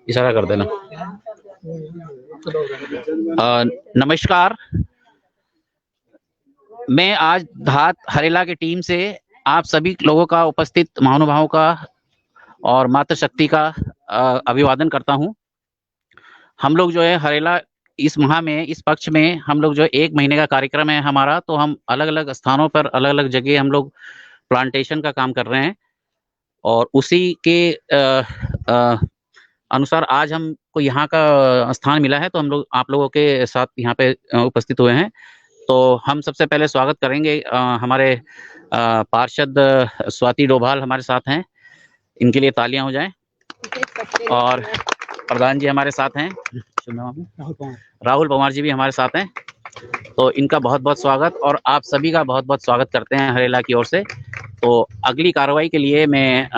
इशारा कर देना। नमस्कार, मैं आज धात हरेला की टीम से आप सभी लोगों का, उपस्थित महानुभावों का और मातृशक्ति का अभिवादन करता हूं। हम लोग जो है हरेला इस माह में, इस पक्ष में हम लोग जो 1 महीने का कार्यक्रम है हमारा, तो हम अलग-अलग स्थानों पर, अलग-अलग जगह हम लोग प्लांटेशन का काम कर रहे हैं और उसी के अनुसार आज हमको यहाँ का स्थान मिला है, तो हम लोग आप लोगों के साथ यहाँ पे उपस्थित हुए हैं। तो हम सबसे पहले स्वागत करेंगे हमारे पार्षद स्वाति डोभाल हमारे साथ हैं, इनके लिए तालियां हो जाएं। और प्रधान जी हमारे साथ हैं, राहुल पवार जी भी हमारे साथ हैं, तो इनका बहुत बहुत स्वागत और आप सभी का बहुत बहुत स्वागत करते हैं हरेला की ओर से। तो अगली कार्रवाई के लिए मैं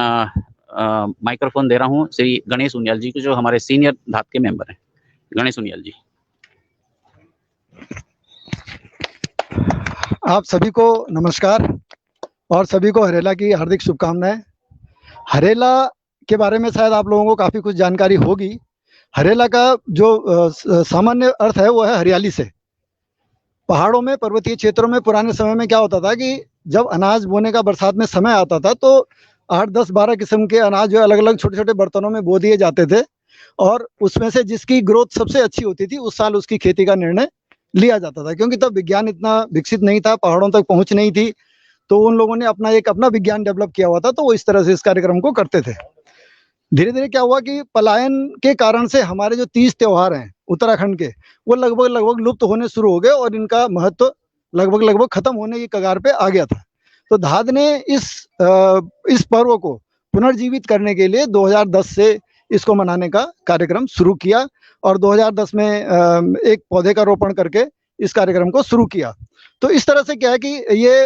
माइक्रोफोन दे रहा हूं श्री गणेश उनियाल जी को, जो हमारे सीनियर धात के मेंबर हैं। गणेश उनियाल जी। आप सभी को नमस्कार और सभी को हरेला की हार्दिक शुभकामनाएं। हरेला के बारे में शायद आप लोगों को काफ़ी कुछ जानकारी होगी। हरेला का जो सामान्य अर्थ है वो है हरियाली से। पहाड़ों में, पर्वतीय क्षेत्रों में पुराने समय में क्या होता था कि जब अनाज बोने का बरसात में समय आता था तो 8, 10, 12 किस्म के अनाज जो अलग अलग छोटे छोटे बर्तनों में बो दिए जाते थे और उसमें से जिसकी ग्रोथ सबसे अच्छी होती थी उस साल उसकी खेती का निर्णय लिया जाता था, क्योंकि तब विज्ञान इतना विकसित नहीं था, पहाड़ों तक पहुंच नहीं थी, तो उन लोगों ने अपना विज्ञान डेवलप किया हुआ था, तो वो इस तरह से इस कार्यक्रम को करते थे। धीरे धीरे क्या हुआ कि पलायन के कारण से हमारे जो 30 त्योहार हैं उत्तराखंड के, वो लगभग लुप्त होने शुरू हो गए और इनका महत्व लगभग खत्म होने की कगार पे आ गया था। तो धाद ने इस पर्व को पुनर्जीवित करने के लिए 2010 से इसको मनाने का कार्यक्रम शुरू किया और 2010 में एक पौधे का रोपण करके इस कार्यक्रम को शुरू किया। तो इस तरह से क्या है कि ये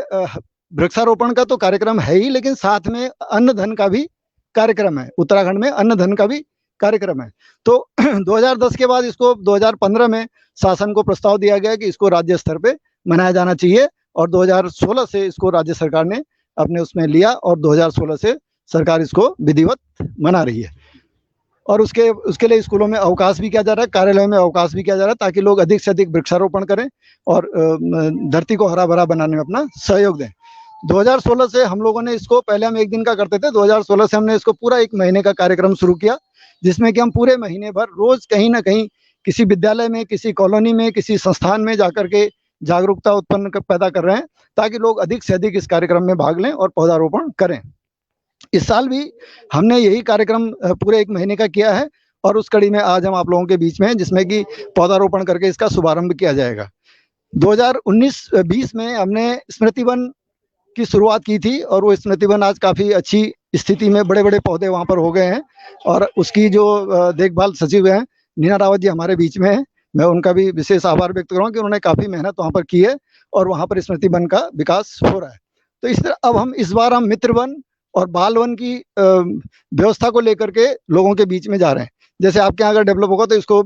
वृक्षारोपण का तो कार्यक्रम है ही, लेकिन साथ में अन्न धन का भी कार्यक्रम है। उत्तराखंड में अन्न धन का भी कार्यक्रम है। तो 2010 के बाद इसको 2015 में शासन को प्रस्ताव दिया गया कि इसको राज्य स्तर पे मनाया जाना चाहिए और 2016 से इसको राज्य सरकार ने अपने उसमें लिया और 2016 से सरकार इसको विधिवत मना रही है। और उसके लिए स्कूलों में अवकाश भी किया जा रहा है, कार्यालयों में अवकाश भी किया जा रहा है, ताकि लोग अधिक से अधिक वृक्षारोपण करें और धरती को हरा भरा बनाने में अपना सहयोग दें। 2016 से हम लोगों ने इसको, पहले हम 1 दिन का करते थे, 2016 से हमने इसको पूरा 1 महीने का कार्यक्रम शुरू किया, जिसमें कि हम पूरे महीने भर रोज कहीं ना कहीं किसी विद्यालय में, किसी कॉलोनी में, किसी संस्थान में जाकर के जागरूकता पैदा कर रहे हैं, ताकि लोग अधिक से अधिक इस कार्यक्रम में भाग लें और पौधारोपण करें। इस साल भी हमने यही कार्यक्रम पूरे 1 महीने का किया है और उस कड़ी में आज हम आप लोगों के बीच में हैं, जिसमें कि पौधारोपण करके इसका शुभारंभ किया जाएगा। 2019-20 में हमने स्मृति वन की शुरुआत की थी और वो स्मृति वन आज काफ़ी अच्छी स्थिति में, बड़े बड़े पौधे वहाँ पर हो गए हैं और उसकी जो देखभाल सचिव हैं नीना रावत जी हमारे बीच में हैं। मैं उनका भी विशेष आभार व्यक्त करूँगा कि उन्होंने काफ़ी मेहनत वहाँ पर की है और वहाँ पर स्मृति वन का विकास हो रहा है। तो इस तरह अब इस बार हम मित्र वन और बाल वन की व्यवस्था को लेकर के लोगों के बीच में जा रहे हैं। जैसे आपके यहाँ अगर डेवलप होगा तो इसको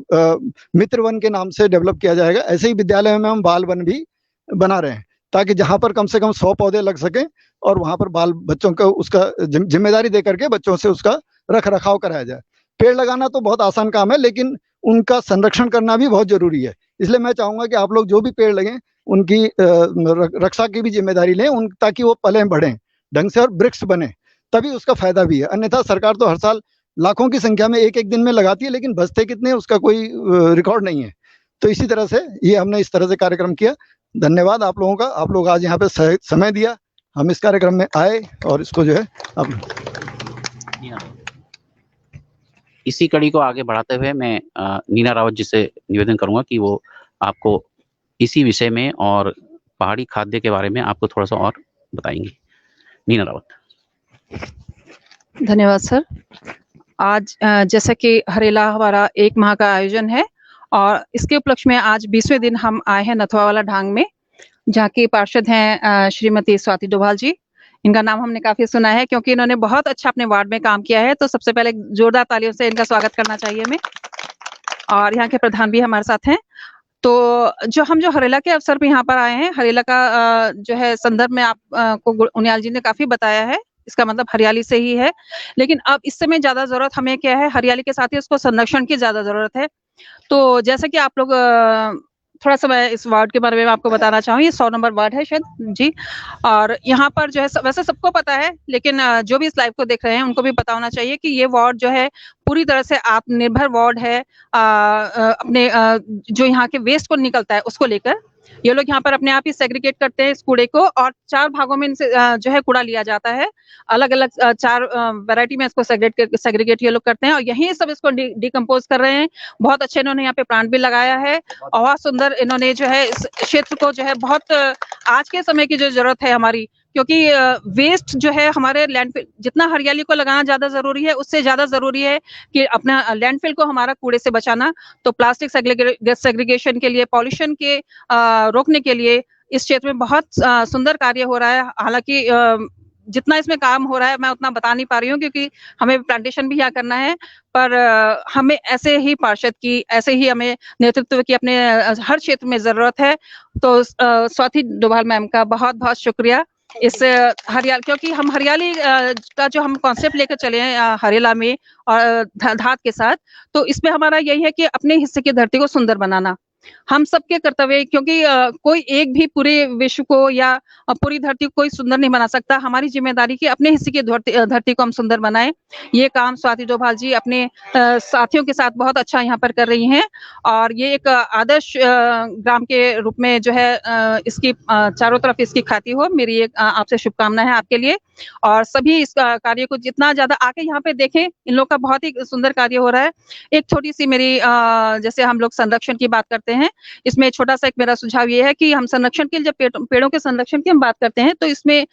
मित्र वन के नाम से डेवलप किया जाएगा। ऐसे ही विद्यालय में हम बाल वन भी बना रहे हैं, ताकि जहाँ पर कम से कम 100 पौधे लग सकें और वहाँ पर बच्चों को उसका जिम्मेदारी दे करके बच्चों से उसका रख रखाव कराया जाए। पेड़ लगाना तो बहुत आसान काम है, लेकिन उनका संरक्षण करना भी बहुत जरूरी है। इसलिए मैं चाहूँगा कि आप लोग जो भी पेड़ लगें उनकी रक्षा की भी जिम्मेदारी लें, ताकि वो पलें बढ़ें ढंग से और वृक्ष बने, तभी उसका फायदा भी है। अन्यथा सरकार तो हर साल लाखों की संख्या में एक दिन में लगाती है, लेकिन बचते कितने उसका कोई रिकॉर्ड नहीं है। तो इसी तरह से ये हमने इस तरह से कार्यक्रम किया। धन्यवाद आप लोगों का, आप लोग आज यहाँ पे समय दिया, हम इस कार्यक्रम में आए और इसको जो है इसी कड़ी को आगे बढ़ाते हुए मैं नीना रावत जी से निवेदन करूंगा कि वो आपको इसी विषय में और पहाड़ी खाद्य के बारे में आपको थोड़ा सा और बताएंगी। नीना रावत। धन्यवाद सर। आज जैसा कि हरेला हमारा 1 माह का आयोजन है और इसके उपलक्ष्य में आज 20वें दिन हम आए हैं नथवा वाला ढांग में, जहाँ के पार्षद हैं श्रीमती स्वाति डोभाल जी। इनका नाम हमने काफी सुना है क्योंकि इन्होंने बहुत अच्छा अपने वार्ड में काम किया है, तो सबसे पहले जोरदार तालियों से इनका स्वागत करना चाहिए हमें। और यहाँ के प्रधान भी हमारे साथ हैं। तो जो हरेला के अवसर पे यहाँ पर आए हैं, हरेला का जो है संदर्भ में आपको उनियाल जी ने काफी बताया है इसका मतलब हरियाली से ही है। लेकिन अब इस समय ज़्यादा ज़रूरत हमें क्या है, हरियाली के साथ ही उसको संरक्षण की ज़्यादा ज़रूरत है। तो जैसा कि आप लोग थोड़ा-सा मैं इस वार्ड के बारे में आपको बताना चाहूँगी, 100 नंबर वार्ड है शायद जी। और यहाँ पर जो है वैसे सबको पता है, लेकिन जो भी इस लाइव को देख रहे हैं उनको भी पता होना चाहिए कि ये वार्ड जो है पूरी तरह से आत्मनिर्भर वार्ड है। अपने जो यहाँ के वेस्ट को निकलता है उसको लेकर ये लोग यहाँ पर अपने आप ही सेग्रीगेट करते हैं इस कूड़े को, और 4 भागों में इनसे जो है कूड़ा लिया जाता है। अलग-अलग 4 वैरायटी में इसको सेग्रीगेट ये लोग करते हैं और यहीं सब इसको डिकम्पोज कर रहे हैं। बहुत अच्छे इन्होंने यहाँ पे प्लांट भी लगाया है और बहुत सुंदर इन्होंने जो है इस क्षेत्र को जो है बहुत आज के समय की जो जरूरत है हमारी, क्योंकि वेस्ट जो है हमारे लैंडफिल, जितना हरियाली को लगाना ज्यादा जरूरी है उससे ज्यादा जरूरी है कि अपना लैंडफिल को हमारा कूड़े से बचाना। तो प्लास्टिक सेग्रीगेशन के लिए, पॉल्यूशन के रोकने के लिए इस क्षेत्र में बहुत सुंदर कार्य हो रहा है। हालांकि जितना इसमें काम हो रहा है मैं उतना बता नहीं पा रही हूँ, क्योंकि हमें प्लांटेशन भी यहाँ करना है। पर हमें ऐसे ही पार्षद की, ऐसे ही हमें नेतृत्व की अपने हर क्षेत्र में जरूरत है। तो स्वाति डोभाल मैम का बहुत बहुत शुक्रिया इस हरियाली, क्योंकि हम हरियाली का जो हम कॉन्सेप्ट लेकर चले हैं हरेला में और धात के साथ, तो इसमें हमारा यही है कि अपने हिस्से की धरती को सुंदर बनाना हम सबके कर्तव्य, क्योंकि कोई एक भी पूरे विश्व को या पूरी धरती को कोई सुंदर नहीं बना सकता। हमारी जिम्मेदारी कि अपने हिस्से की धरती को हम सुंदर बनाएं। ये काम स्वाति डोभाल जी अपने साथियों के साथ बहुत अच्छा यहाँ पर कर रही हैं और ये एक आदर्श ग्राम के रूप में जो है इसकी चारों तरफ इसकी ख्याति हो। मेरी एक आपसे शुभकामना है आपके लिए, और सभी इस कार्य को जितना ज्यादा आके यहाँ पे देखें। इन लोग का बहुत ही सुंदर कार्य हो रहा है। एक छोटी सी मेरी जैसे हम लोग संरक्षण की बात करते हैं, इसमें छोटा सा एक मेरा सुझाव ये है कि हम संरक्षण के लिए जब पेड़ों के संरक्षण की हम बात करते हैं तो इसमें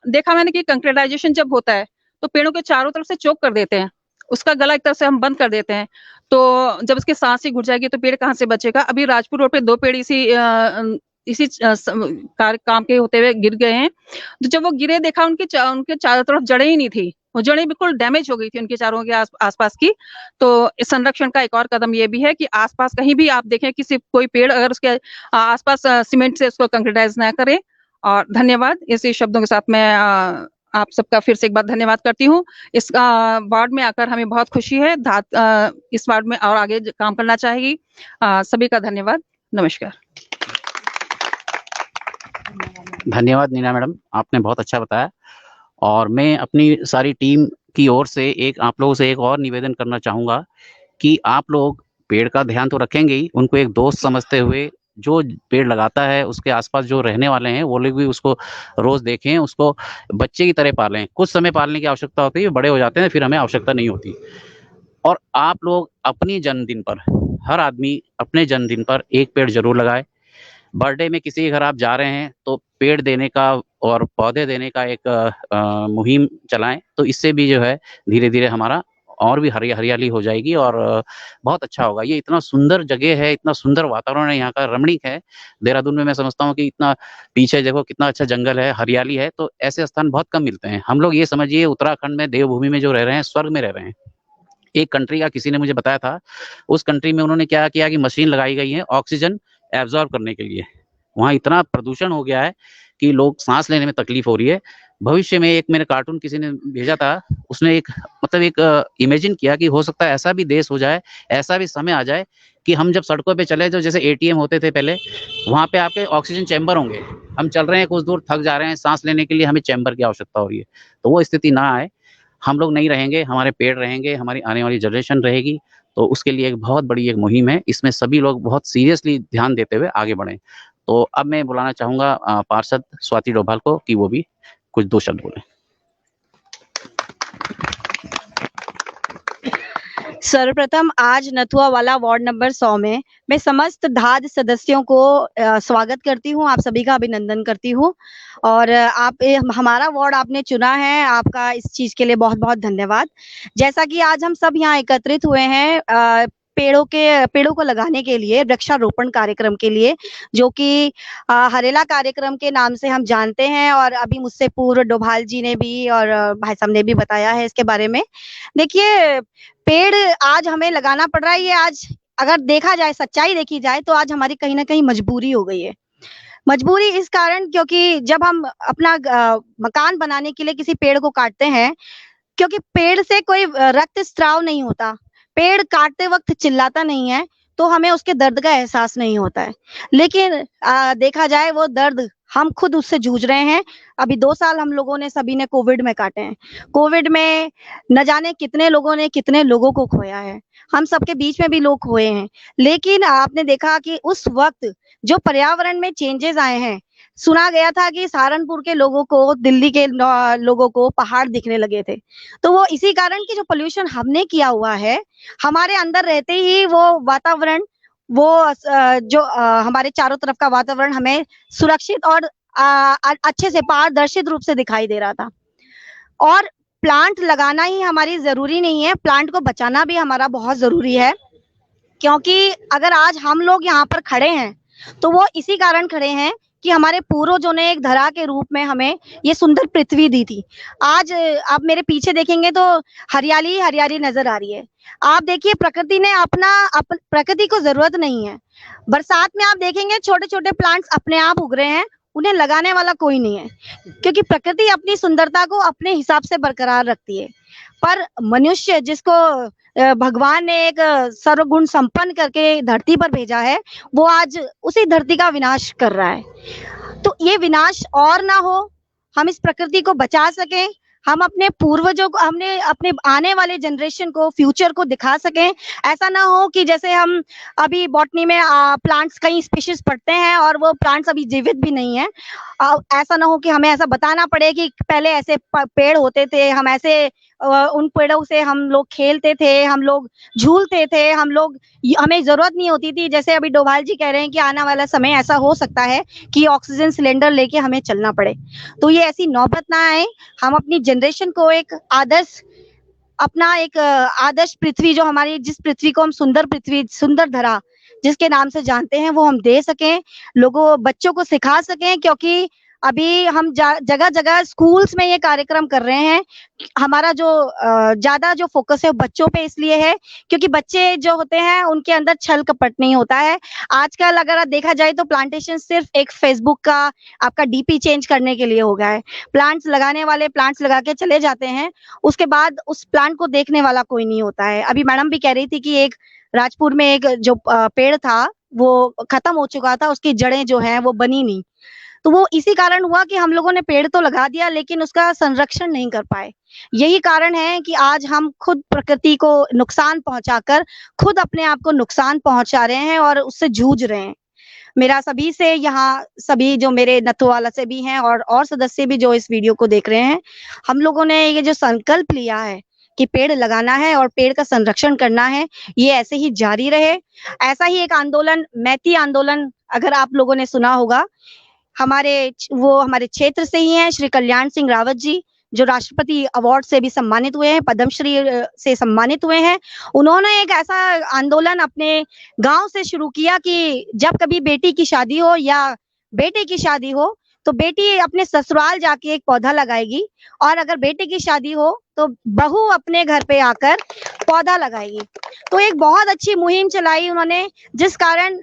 देखा मैंने कि कंक्रीटाइजेशन जब होता है तो पेड़ों के चारों तरफ से चौक कर देते हैं, उसका गला एक तरफ से हम बंद कर देते हैं। तो जब उसकी सांस ही घुट जाएगी तो पेड़ कहाँ से बचेगा। अभी राजपुर रोड पे 2 पेड़ इसी काम के होते हुए गिर गए हैं। तो जब वो गिरे देखा उनके चारों तरफ जड़ें ही नहीं थी, वो जड़ें बिल्कुल डैमेज हो गई थी उनके चारों के आसपास की। तो इस संरक्षण का एक और कदम ये भी है कि आसपास कहीं भी आप देखें किसी कोई पेड़ अगर उसके आसपास सीमेंट से उसको कंक्रीटाइज ना करें। और धन्यवाद। इसी शब्दों के साथ मैं आप सबका फिर से एक बार धन्यवाद करती हूँ। इस वार्ड में आकर हमें बहुत खुशी है। इस वार्ड में और आगे काम करना चाहेगी। सभी का धन्यवाद। नमस्कार। धन्यवाद नीना मैडम, आपने बहुत अच्छा बताया। और मैं अपनी सारी टीम की ओर से आप लोगों से एक और निवेदन करना चाहूँगा कि आप लोग पेड़ का ध्यान तो रखेंगे ही, उनको एक दोस्त समझते हुए जो पेड़ लगाता है उसके आसपास जो रहने वाले हैं वो लोग भी उसको रोज देखें, उसको बच्चे की तरह पालें। कुछ समय पालने की आवश्यकता होती है, बड़े हो जाते हैं फिर हमें आवश्यकता नहीं होती। और आप लोग अपनी जन्मदिन पर, हर आदमी अपने जन्मदिन पर एक पेड़ जरूर लगाए। बर्थडे में किसी के घर आप जा रहे हैं तो पेड़ देने का और पौधे देने का एक मुहिम चलाएं, तो इससे भी जो है धीरे धीरे हमारा और भी हरियाली हो जाएगी और बहुत अच्छा होगा। ये इतना सुंदर जगह है, इतना सुंदर वातावरण है यहाँ का, रमणीक है। देहरादून में मैं समझता हूँ कि इतना पीछे देखो कितना अच्छा जंगल है, हरियाली है, तो ऐसे स्थान बहुत कम मिलते हैं। हम लोग ये समझिए उत्तराखंड में देवभूमि में जो रह रहे हैं, स्वर्ग में रह रहे हैं। एक कंट्री का किसी ने मुझे बताया था, उस कंट्री में उन्होंने क्या किया कि मशीन लगाई गई है ऑक्सीजन एब्जॉर्ब करने के लिए। वहाँ इतना प्रदूषण हो गया है कि लोग सांस लेने में तकलीफ हो रही है। भविष्य में एक मेरे कार्टून किसी ने भेजा था, उसने एक इमेजिन किया कि हो सकता है ऐसा भी देश हो जाए, ऐसा भी समय आ जाए कि हम जब सड़कों पे चले, जो जैसे एटीएम होते थे पहले, वहाँ पे आपके ऑक्सीजन चैम्बर होंगे। हम चल रहे हैं कुछ दूर, थक जा रहे हैं, सांस लेने के लिए हमें चैम्बर की आवश्यकता हो रही है। तो वो स्थिति ना आए। हम लोग नहीं रहेंगे, हमारे पेड़ रहेंगे, हमारी आने वाली जनरेशन रहेगी। तो उसके लिए एक बहुत बड़ी एक मुहिम है, इसमें सभी लोग बहुत सीरियसली ध्यान देते हुए आगे बढ़ें। तो अब मैं बुलाना चाहूंगा पार्षद स्वाति डोभाल को कि वो भी कुछ 2 शब्द बोले। सर्वप्रथम आज नथुआ वाला वार्ड नंबर 100 में मैं समस्त धाद सदस्यों को स्वागत करती हूँ, आप सभी का अभिनंदन करती हूँ। और आप हमारा वार्ड आपने चुना है, आपका इस चीज के लिए बहुत बहुत धन्यवाद। जैसा कि आज हम सब यहाँ एकत्रित हुए हैं पेड़ों को लगाने के लिए, वृक्षारोपण कार्यक्रम के लिए, जो कि हरेला कार्यक्रम के नाम से हम जानते हैं। और अभी मुझसे पूर्व डोभाल जी ने भी और भाई साहब ने भी बताया है इसके बारे में। देखिए, पेड़ आज हमें लगाना पड़ रहा है। ये आज अगर देखा जाए, सच्चाई देखी जाए तो आज हमारी कहीं ना कहीं मजबूरी हो गई है। मजबूरी इस कारण क्योंकि जब हम अपना मकान बनाने के लिए किसी पेड़ को काटते हैं, क्योंकि पेड़ से कोई रक्त स्राव नहीं होता, पेड़ काटते वक्त चिल्लाता नहीं है, तो हमें उसके दर्द का एहसास नहीं होता है। लेकिन देखा जाए वो दर्द हम खुद उससे जूझ रहे हैं। अभी 2 साल हम लोगों ने सभी ने कोविड में काटे हैं। कोविड में न जाने कितने लोगों ने कितने लोगों को खोया है। हम सबके बीच में भी लोग खोए हैं। लेकिन आपने देखा कि उस वक्त जो पर्यावरण में चेंजेस आए हैं, सुना गया था कि सहारनपुर के लोगों को, दिल्ली के लोगों को पहाड़ दिखने लगे थे। तो वो इसी कारण कि जो पोल्यूशन हमने किया हुआ है, हमारे अंदर रहते ही वो वातावरण, वो जो हमारे चारों तरफ का वातावरण हमें सुरक्षित और अच्छे से पारदर्शित रूप से दिखाई दे रहा था। और प्लांट लगाना ही हमारी जरूरी नहीं है, प्लांट को बचाना भी हमारा बहुत जरूरी है। क्योंकि अगर आज हम लोग यहाँ पर खड़े हैं तो वो इसी कारण खड़े हैं कि हमारे पूर्वजों ने एक धरा के रूप में हमें ये सुंदर पृथ्वी दी थी। आज आप मेरे पीछे देखेंगे तो हरियाली हरियाली नजर आ रही है। आप देखिए प्रकृति ने प्रकृति को जरूरत नहीं है। बरसात में आप देखेंगे छोटे छोटे प्लांट्स अपने आप उग रहे हैं, उन्हें लगाने वाला कोई नहीं है, क्योंकि प्रकृति अपनी सुंदरता को अपने हिसाब से बरकरार रखती है। पर मनुष्य जिसको भगवान ने एक सर्वगुण संपन्न करके धरती पर भेजा है, वो आज उसी धरती का विनाश कर रहा है। तो ये विनाश और ना हो, हम इस प्रकृति को बचा सकें, हम अपने पूर्वजों को, हमने अपने आने वाले जनरेशन को, फ्यूचर को दिखा सकें। ऐसा ना हो कि जैसे हम अभी बॉटनी में प्लांट्स कई स्पीशीज पढ़ते हैं और वो प्लांट्स अभी जीवित भी नहीं है। ऐसा ना हो कि हमें ऐसा बताना पड़े कि पहले ऐसे पेड़ होते थे, हम ऐसे उन पेड़ों से हम लोग खेलते थे, हम लोग झूलते थे, हमें जरूरत नहीं होती थी। जैसे अभी डोभाल जी कह रहे हैं कि आने वाला समय ऐसा हो सकता है कि ऑक्सीजन सिलेंडर लेके हमें चलना पड़े, तो ये ऐसी नौबत ना आए। हम अपनी जनरेशन को एक आदर्श पृथ्वी, जो हमारी, जिस पृथ्वी को हम सुंदर पृथ्वी, सुंदर धरा जिसके नाम से जानते हैं, वो हम दे सकें, बच्चों को सिखा सकें। क्योंकि अभी हम जगह जगह स्कूल्स में ये कार्यक्रम कर रहे हैं। हमारा जो ज्यादा जो फोकस है बच्चों पे इसलिए है क्योंकि बच्चे जो होते हैं उनके अंदर छल कपट नहीं होता है। आजकल अगर देखा जाए तो प्लांटेशन सिर्फ एक फेसबुक का आपका डीपी चेंज करने के लिए हो गया है। प्लांट्स लगाने वाले प्लांट्स लगा के चले जाते हैं, उसके बाद उस प्लांट को देखने वाला कोई नहीं होता है। अभी मैडम भी कह रही थी कि एक राजपुर में एक जो पेड़ था वो खत्म हो चुका था, उसकी जड़ें जो हैं वो बनी नहीं। तो वो इसी कारण हुआ कि हम लोगों ने पेड़ तो लगा दिया लेकिन उसका संरक्षण नहीं कर पाए। यही कारण है कि आज हम खुद प्रकृति को नुकसान पहुंचाकर खुद अपने आप को नुकसान पहुंचा रहे हैं और उससे जूझ रहे हैं। मेरा सभी से, यहाँ सभी जो मेरे नथुवाला से भी हैं और सदस्य भी जो इस वीडियो को देख रहे हैं, हम लोगों ने ये जो संकल्प लिया है कि पेड़ लगाना है और पेड़ का संरक्षण करना है, ये ऐसे ही जारी रहे। ऐसा ही एक आंदोलन, मैती आंदोलन, अगर आप लोगों ने सुना होगा, हमारे क्षेत्र से ही हैं श्री कल्याण सिंह रावत जी, जो राष्ट्रपति अवार्ड से भी सम्मानित हुए हैं, पद्मश्री से सम्मानित हुए हैं। उन्होंने एक ऐसा आंदोलन अपने गांव से शुरू किया कि जब कभी बेटी की शादी हो या बेटे की शादी हो तो बेटी अपने ससुराल जाके एक पौधा लगाएगी, और अगर बेटे की शादी हो तो बहू अपने घर पे आकर पौधा लगाएगी। तो एक बहुत अच्छी मुहिम चलाई उन्होंने, जिस कारण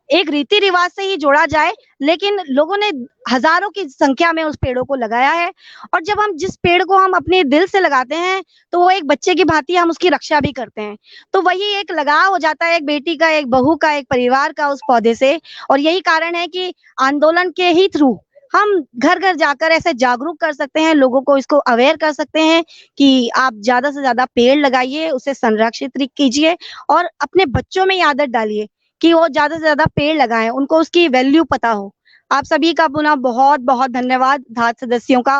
एक रीति रिवाज से ही जोड़ा जाए, लेकिन लोगों ने हजारों की संख्या में उस पेड़ों को लगाया है। और जब हम जिस पेड़ को हम अपने दिल से लगाते हैं तो वो एक बच्चे की भांति हम उसकी रक्षा भी करते हैं। तो वही एक लगाव हो जाता है, एक बेटी का, एक बहू का, एक परिवार का उस पौधे से। और यही कारण है कि आंदोलन के ही थ्रू हम घर घर जाकर ऐसे जागरूक कर सकते हैं, लोगों को इसको अवेयर कर सकते हैं कि आप ज्यादा से ज्यादा पेड़ लगाइए, उसे संरक्षित कीजिए और अपने बच्चों में आदत डालिए कि वो ज्यादा से ज्यादा पेड़ लगाएं, उनको उसकी वैल्यू पता हो। आप सभी का पुनः बहुत बहुत धन्यवाद, धाद सदस्यों का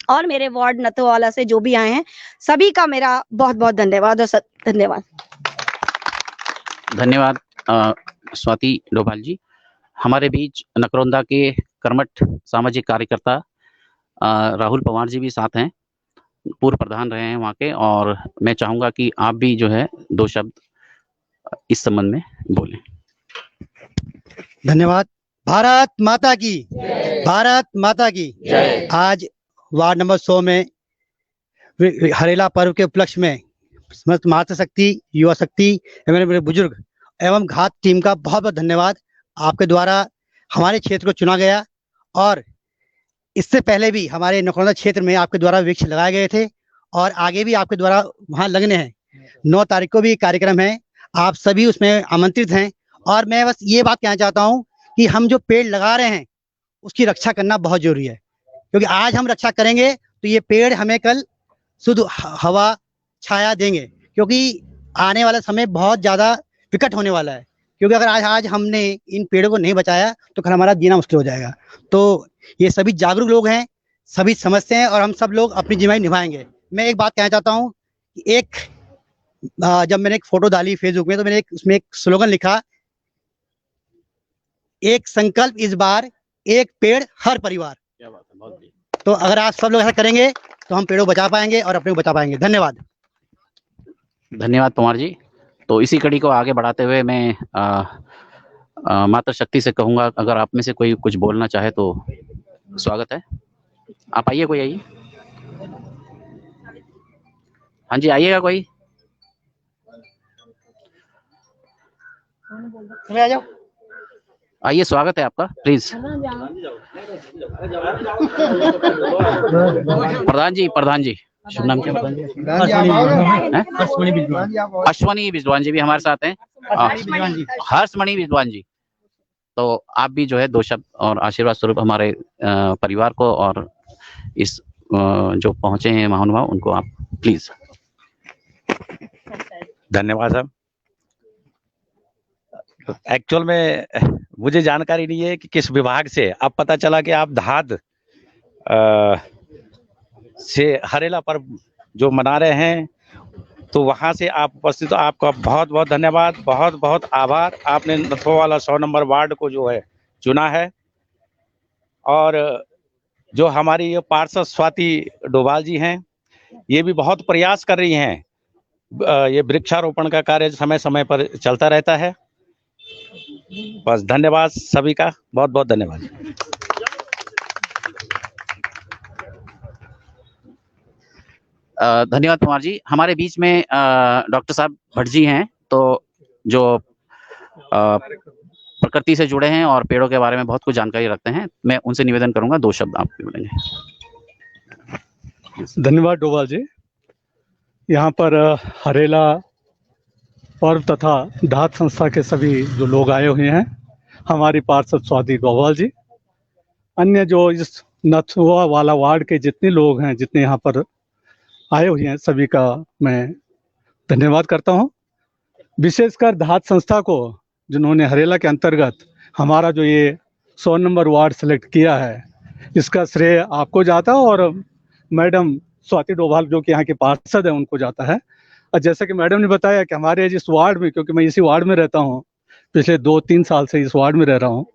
और मेरे वार्ड नथुवाला से जो भी आए हैं, सभी का मेरा बहुत बहुत धन्यवाद और धन्यवाद। धन्यवाद स्वाति डोभाल जी। हमारे बीच नकरौंदा के कर्मठ सामाजिक कार्यकर्ता राहुल पवार जी भी साथ हैं, पूर्व प्रधान रहे हैं वहाँ के, और मैं चाहूंगा कि आप भी जो है 2 शब्द इस संबंध में बोलें। धन्यवाद। भारत माता की, भारत माता की। आज वार्ड नंबर 100 में हरेला पर्व के उपलक्ष्य में समस्त मातृ शक्ति, युवा शक्ति एवं मेरे बुजुर्ग एवं घात टीम का बहुत बहुत धन्यवाद। आपके द्वारा हमारे क्षेत्र को चुना गया। और इससे पहले भी हमारे नकोरदा क्षेत्र में आपके द्वारा वृक्ष लगाए गए थे और आगे भी आपके द्वारा वहाँ लगने हैं। 9 तारीख को भी कार्यक्रम है, आप सभी उसमें आमंत्रित हैं। और मैं बस ये बात कहना चाहता हूँ कि हम जो पेड़ लगा रहे हैं उसकी रक्षा करना बहुत जरूरी है, क्योंकि आज हम रक्षा करेंगे तो ये पेड़ हमें कल शुद्ध हवा छाया देंगे, क्योंकि आने वाला समय बहुत ज्यादा विकट होने वाला है। क्योंकि अगर आज हमने इन पेड़ों को नहीं बचाया तो कल हमारा जीना मुश्किल हो जाएगा। तो ये सभी जागरूक लोग हैं, सभी समझते हैं और हम सब लोग अपनी जिम्मेदारी निभाएंगे। मैं एक बात कहना चाहता हूँ कि जब मैंने एक फोटो डाली फेसबुक में तो मैंने उसमें एक स्लोगन लिखा, एक संकल्प इस बार, एक पेड़ हर परिवार। क्या बात है, बहुत बढ़िया। तो अगर आप सब लोग ऐसा करेंगे तो हम पेड़ों को बचा पाएंगे और अपने को बचा पाएंगे। धन्यवाद। धन्यवाद कुमार जी। तो इसी कड़ी को आगे बढ़ाते हुए मैं माता शक्ति से कहूंगा, अगर आप में से कोई कुछ बोलना चाहे तो स्वागत है। आप आइए, कोई आइए। हाँ जी, आइएगा कोई। आ जाओ, आइए, स्वागत है आपका, प्लीज। प्रधान जी शुभ नाम क्या? प्रधान जी अश्वनी विद्वान जी भी हमारे साथ हैं। हर्षमणि विद्वान जी। तो आप भी जो है 2 शब्द और आशीर्वाद स्वरूप हमारे परिवार को और इस जो पहुंचे हैं महानुभाव उनको आप प्लीज। धन्यवाद साहब। एक्चुअल में मुझे जानकारी नहीं है कि किस विभाग से, अब पता चला कि आप धाद से हरेला पर्व जो मना रहे हैं, तो वहां से आप उपस्थित हो। आपका बहुत बहुत धन्यवाद, बहुत बहुत आभार। आपने नथुआ वाला 100 नंबर वार्ड को जो है चुना है। और जो हमारी ये पार्षद स्वाति डोभाल जी हैं, ये भी बहुत प्रयास कर रही हैं। ये वृक्षारोपण का कार्य समय समय पर चलता रहता है। बस धन्यवाद सभी का, बहुत बहुत धन्यवाद। धन्यवाद कुमार जी। हमारे बीच में डॉक्टर साहब भट्ट जी हैं, तो जो प्रकृति से जुड़े हैं और पेड़ों के बारे में बहुत कुछ जानकारी रखते हैं। मैं उनसे निवेदन करूंगा 2 शब्द आप भी बोलेंगे। धन्यवाद डोभाल जी। यहाँ पर हरेला पर्व तथा धात संस्था के सभी जो लोग आए हुए हैं, हमारी पार्षद स्वाति डोभाल जी, अन्य जो इस नथुआ वाला वार्ड के जितने लोग हैं, जितने यहाँ पर आए हुए हैं, सभी का मैं धन्यवाद करता हूँ। विशेषकर धात संस्था को, जिन्होंने हरेला के अंतर्गत हमारा जो ये 100 नंबर वार्ड सेलेक्ट किया है, इसका श्रेय आपको जाता है और मैडम स्वाति डोभाल जो कि यहाँ के पार्षद है उनको जाता है। और जैसा कि मैडम ने बताया कि हमारे इस वार्ड में, क्योंकि मैं इसी वार्ड में रहता हूँ, पिछले 2-3 साल से इस वार्ड में रह रहा हूँ,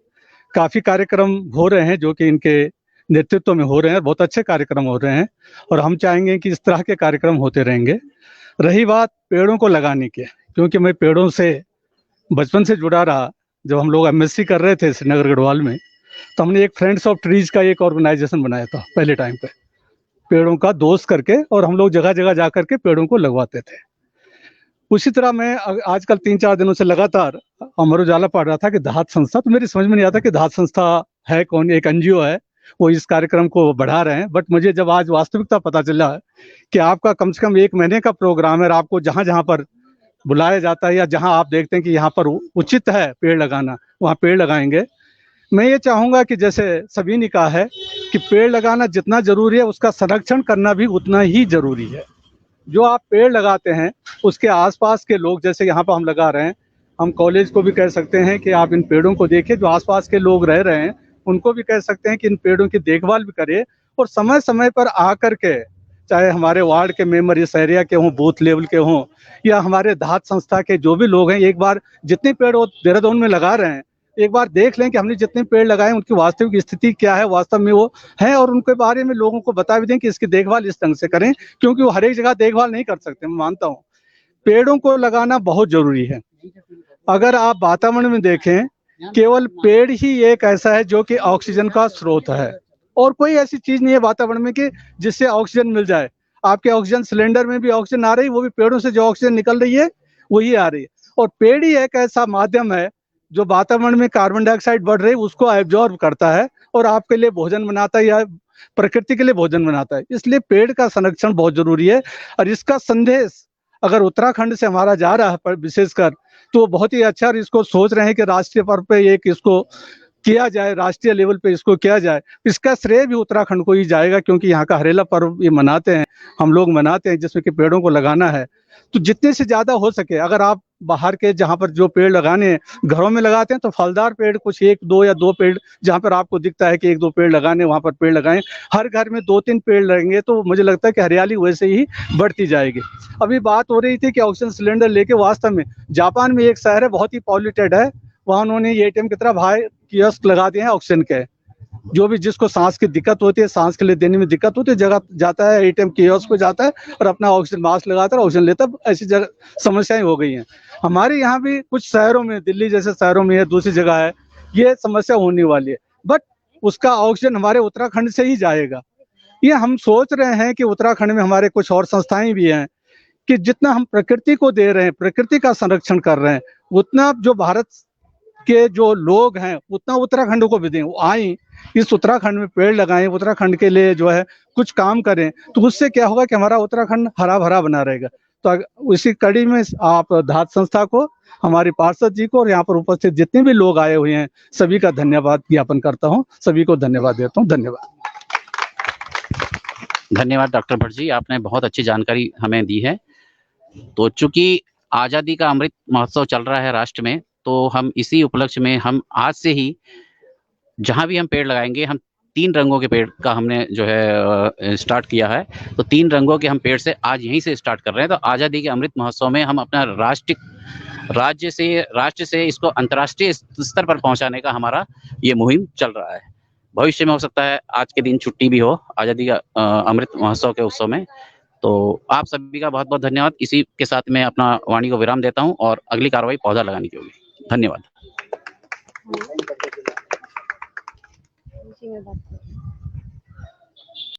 काफ़ी कार्यक्रम हो रहे हैं जो कि इनके नेतृत्व में हो रहे हैं। बहुत अच्छे कार्यक्रम हो रहे हैं और हम चाहेंगे कि इस तरह के कार्यक्रम होते रहेंगे। रही बात पेड़ों को लगाने की, क्योंकि मैं पेड़ों से बचपन से जुड़ा रहा। जब हम लोग MSc कर रहे थे श्रीनगर गढ़वाल में, तो हमने एक फ्रेंड्स ऑफ ट्रीज का एक ऑर्गेनाइजेशन बनाया था पहले टाइम पे, पेड़ों का दोस्त करके, और हम लोग जगह जगह जा करके पेड़ों को लगवाते थे। उसी तरह मैं आजकल 3-4 दिनों से लगातार अमर उजाला पढ़ रहा था कि धात संस्था, तो मेरी समझ में नहीं आता कि धात संस्था है कौन। एक NGO है, वो इस कार्यक्रम को बढ़ा रहे हैं। बट मुझे जब आज वास्तविकता पता चला कि आपका कम से कम 1 महीने का प्रोग्राम है, आपको जहाँ जहाँ पर बुलाया जाता है या जहाँ आप देखते हैं कि यहाँ पर उचित है पेड़ लगाना, वहाँ पेड़ लगाएंगे। मैं ये चाहूँगा कि जैसे सभी ने कहा है कि पेड़ लगाना जितना जरूरी है, उसका संरक्षण करना भी उतना ही जरूरी है। जो आप पेड़ लगाते हैं उसके आसपास के लोग, जैसे यहाँ पर हम लगा रहे हैं, हम कॉलेज को भी कह सकते हैं कि आप इन पेड़ों को देखिए। जो आसपास के लोग रह रहे हैं उनको भी कह सकते हैं कि इन पेड़ों की देखभाल भी करिए। और समय समय पर आकर के, चाहे हमारे वार्ड के मेंबर इस एरिया के हों, बूथ लेवल के हों, या हमारे धात संस्था के जो भी लोग हैं, एक बार जितने पेड़ वो देहरादून में लगा रहे हैं, एक बार देख लें कि हमने जितने पेड़ लगाए उनकी वास्तविक स्थिति क्या है, वास्तव में वो है, और उनके बारे में लोगों को बता भी दें कि इसकी देखभाल इस ढंग से करें, क्योंकि वो हर एक जगह देखभाल नहीं कर सकते। मैं मानता हूँ पेड़ों को लगाना बहुत जरूरी है। अगर आप वातावरण में देखें, केवल पेड़ ही एक ऐसा है जो कि ऑक्सीजन का स्रोत है, और कोई ऐसी चीज नहीं है वातावरण में कि जिससे ऑक्सीजन मिल जाए। आपके ऑक्सीजन सिलेंडर में भी ऑक्सीजन आ रही, वो भी पेड़ों से जो ऑक्सीजन निकल रही है वही आ रही है। और पेड़ ही एक ऐसा माध्यम है जो वातावरण में कार्बन डाइऑक्साइड बढ़ रही है उसको एब्जॉर्ब करता है और आपके लिए भोजन बनाता है या प्रकृति के लिए भोजन बनाता है। इसलिए पेड़ का संरक्षण बहुत जरूरी है और इसका संदेश अगर उत्तराखंड से हमारा जा रहा है विशेषकर तो बहुत ही अच्छा, और इसको सोच रहे हैं कि राष्ट्रीय पर्व पे एक इसको किया जाए, राष्ट्रीय लेवल पे इसको किया जाए। इसका श्रेय भी उत्तराखंड को ही जाएगा क्योंकि यहाँ का हरेला पर्व ये मनाते हैं, हम लोग मनाते हैं जिसमें कि पेड़ों को लगाना है। तो जितने से ज्यादा हो सके, अगर आप बाहर के जहाँ पर जो पेड़ लगाने हैं घरों में लगाते हैं तो फलदार पेड़ कुछ 1, 2 या 2 पेड़ जहाँ पर आपको दिखता है कि 1, 2 पेड़ लगाने, वहां पर पेड़ लगाएं। हर घर में 2-3 पेड़ लगेंगे तो मुझे लगता है कि हरियाली वैसे ही बढ़ती जाएगी। अभी बात हो रही थी कि ऑक्सीजन सिलेंडर लेके, वास्तव में जापान में एक शहर है बहुत ही पॉल्यूटेड है, वहां उन्होंने एटीएम की तरफ हाई कियोस्क लगा दिए हैं ऑक्सीजन के। जो भी जिसको सांस की दिक्कत होती है, सांस के लिए देने में दिक्कत होती है, जगह जाता है एटीएम कियोस्क पे जाता है और अपना ऑक्सीजन मास्क लगाता है, ऑक्सीजन लेता है। ऐसी जगह समस्याएं हो गई हैं। हमारे यहाँ भी कुछ शहरों में, दिल्ली जैसे शहरों में है, दूसरी जगह है, ये समस्या होने वाली है, बट उसका ऑक्सीजन हमारे उत्तराखंड से ही जाएगा। ये हम सोच रहे हैं कि उत्तराखंड में हमारे कुछ और संस्थाएं भी हैं कि जितना हम प्रकृति को दे रहे हैं, प्रकृति का संरक्षण कर रहे हैं, उतना जो भारत के जो लोग हैं उतना उत्तराखंड को भी दें। वो आए इस उत्तराखंड में पेड़ लगाएं, उत्तराखंड के लिए जो है कुछ काम करें, तो उससे क्या होगा कि हमारा उत्तराखंड हरा भरा बना रहेगा। तो इसी कड़ी में आप धात संस्था को, हमारे पार्षद जी को और यहाँ पर उपस्थित जितने भी लोग आए हुए हैं सभी का धन्यवाद ज्ञापन करता हूँ, सभी को धन्यवाद देता हूँ। धन्यवाद। धन्यवाद डॉक्टर भट्ट जी, आपने बहुत अच्छी जानकारी हमें दी है। तो चूंकि आजादी का अमृत महोत्सव चल रहा है राष्ट्र में, तो हम इसी उपलक्ष्य में हम आज से ही जहां भी हम पेड़ लगाएंगे, हम 3 रंगों के पेड़ का हमने जो है स्टार्ट किया है। तो 3 रंगों के हम पेड़ से आज यहीं से स्टार्ट कर रहे हैं। तो आजादी के अमृत महोत्सव में हम अपना राष्ट्र से इसको अंतर्राष्ट्रीय स्तर पर पहुंचाने का हमारा ये मुहिम चल रहा है। भविष्य में हो सकता है आज के दिन छुट्टी भी हो आजादी का अमृत महोत्सव के उत्सव में। तो आप सभी का बहुत बहुत धन्यवाद। इसी के साथ मैं अपना वाणी को विराम देता हूं और अगली कार्रवाई पौधा लगाने की होगी। धन्यवाद।